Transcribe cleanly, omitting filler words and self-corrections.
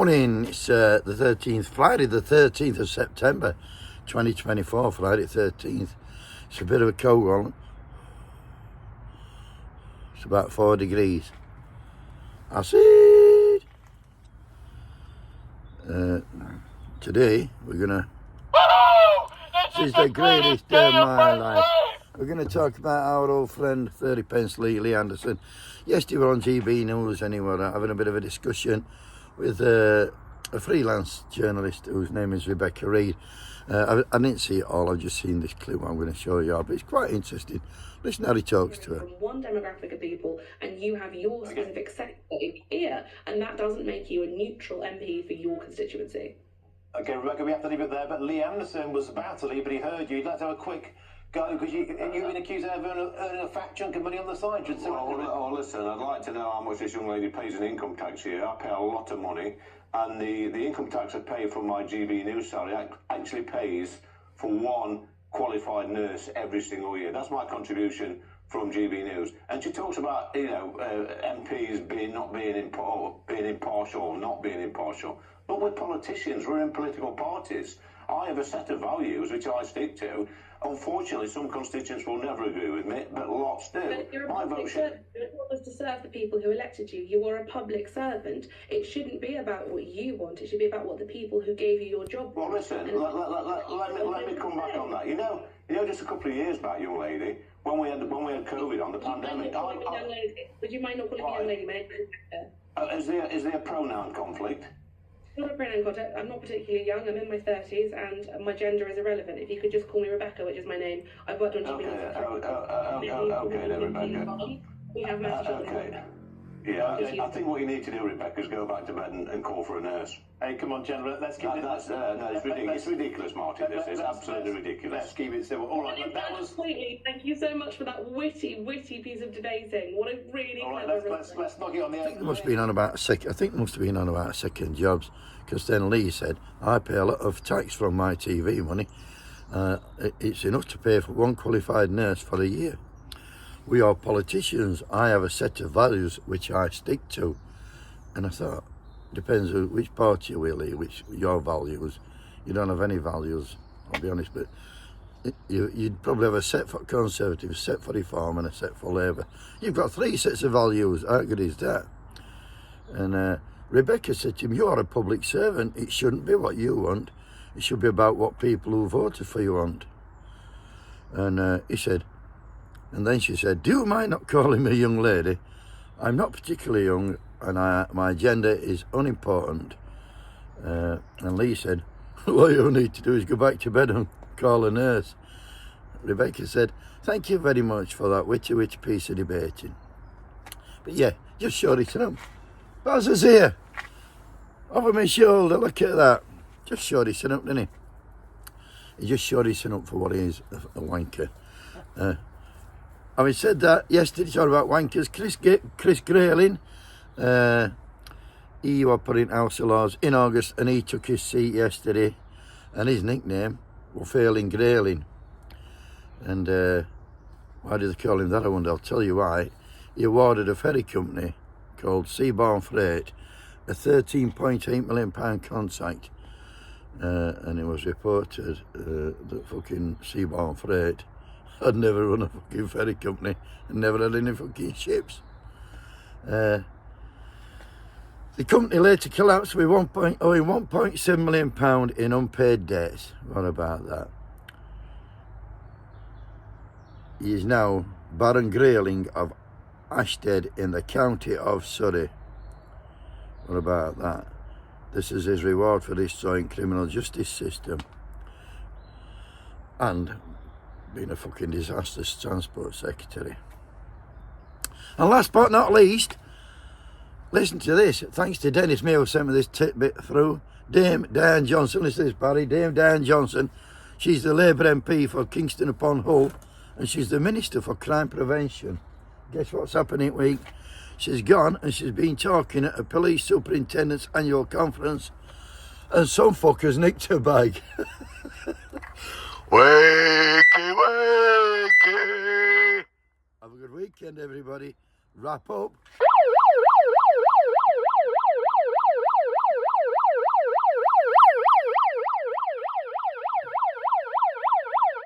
morning, it's the 13th, Friday the 13th of September 2024, Friday 13th. It's a bit of a cold one. It's about 4 degrees. Acid! Today we're gonna, this is the greatest day of my life. We're going to talk about our old friend 30 pence Lee Anderson. Yesterday we were on GB News and we were having a bit of a discussion with a freelance journalist whose name is Rebecca Reid. I didn't see it all, I've just seen this clip I'm going to show you, but it's quite interesting. Listen how he talks to her. From one demographic of people, and you have your specific sector here, and that doesn't make you a neutral MP for your constituency. Okay, Rebecca, we have to leave it there, but Lee Anderson was about to leave, but he heard you. He'd like to have a quick go, because you've been accused of earning a fat chunk of money on the side. Listen, I'd like to know how much this young lady pays in income tax here. I pay a lot of money, and the income tax I pay from my GB News salary actually pays for one qualified nurse every single year. That's my contribution from GB News. And she talks about, MPs being impartial or not being impartial. But we're politicians, we're in political parties. I have a set of values which I stick to. Unfortunately, some constituents will never agree with me, but lots do. But you're a public servant. Your job is to serve the people who elected you. You are a public servant. It shouldn't be about what you want. It should be about what the people who gave you your job want. Well, listen, let me come back on that. You know, just a couple of years back, young lady, when we had COVID on the pandemic. Would you mind not calling me young lady? My name is Rebecca. Is there a pronoun conflict? Not a pronoun contact. I'm not particularly young. I'm in my 30s, and my gender is irrelevant. If you could just call me Rebecca, which is my name. I've worked on TV. Okay, then, Rebecca. We have messages. Okay. Yeah, I think what you need to do, Rebecca, is go back to bed and call for a nurse. Hey, come on, gentlemen, let's keep it. It's ridiculous. It's ridiculous, Martin. This is absolutely ridiculous. Let's keep it simple. All right, that was. Completely. Thank you so much for that witty piece of debating. What a really clever. Let's knock it on the head. I think it must have been on about a second jobs, because then Lee said, I pay a lot of tax from my TV money. It's enough to pay for one qualified nurse for a year. We are politicians. I have a set of values which I stick to. And I thought, depends which party you will, which your values. You don't have any values, I'll be honest, but you'd probably have a set for Conservative, a set for Reform and a set for Labour. You've got 3 sets of values, how good is that? And Rebecca said to him, you are a public servant, it shouldn't be what you want, it should be about what people who voted for you want. And he said, and then she said, do you mind not calling me a young lady? I'm not particularly young, and my gender is unimportant. And Lee said, what you need to do is go back to bed and call a nurse. Rebecca said, thank you very much for that witty piece of debating. But yeah, just short it up. Baz is here. Over my shoulder, look at that. Just short it up, didn't he? He just short it up for what he is, a wanker. Having said that, yesterday talking about wankers, Chris Grayling, he was put in House of Lords in August and he took his seat yesterday, and his nickname was Failing Grayling. And why do they call him that? I wonder. I'll tell you why. He awarded a ferry company called Seaborne Freight a £13.8 million contract, and it was reported that fucking Seaborne Freight I'd never run a fucking ferry company and never had any fucking ships. The company later collapsed with owing £1.7 million in unpaid debts. What about that? He is now Baron Grayling of Ashted in the county of Surrey. What about that? This is his reward for destroying criminal justice system and being a fucking disastrous transport secretary. And last but not least, listen to this. Thanks to Dennis May who sent me this tidbit through. Dame Diane Johnson, listen to this, Barry. Dame Diane Johnson, she's the Labour MP for Kingston upon Hull, and she's the Minister for Crime Prevention. Guess what's happening week? She's gone and she's been talking at a police superintendent's annual conference, and some fuckers nicked her bag. Wakey, wakey. Have a good weekend, everybody. Wrap up.